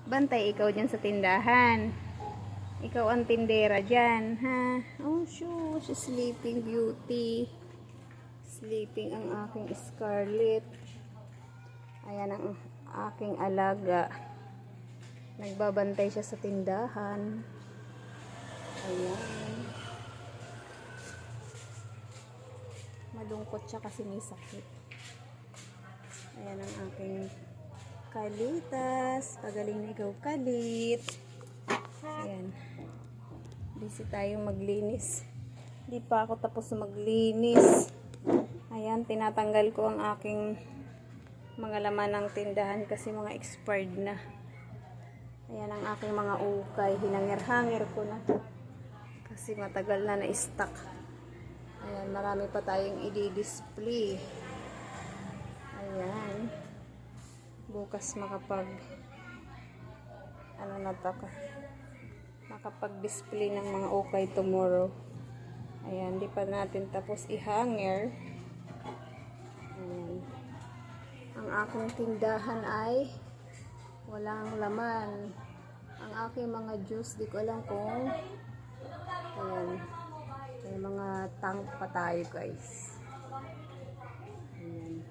Bantay ikaw dyan sa tindahan. Ikaw ang tindera dyan, ha? Oh, she's sleeping beauty. Sleeping ang aking Scarlett. Ayan ang aking alaga. Nagbabantay siya sa tindahan. Ayan. Malungkot siya kasi may sakit. Ayan ang aking Kalitas. Pagaling na ikaw, Kalit. Ayan. Busy tayo maglinis. Hindi pa ako tapos maglinis. Ayan, tinatanggal ko ang aking mga laman ng tindahan kasi mga expired na. Ayan ang aking mga ukay. Hinangir-hangir ko na. Kasi matagal na na-stock. Ayan, marami pa tayong i-display. Ayan. Bukas makapag-display ng mga ukay tomorrow. Ayan, di pa natin tapos i-hanger. Ayan. Ang aking tindahan ay walang laman. Ang aking mga juice, di ko alam kung ayan. May mga tank pa tayo, guys. Ayan.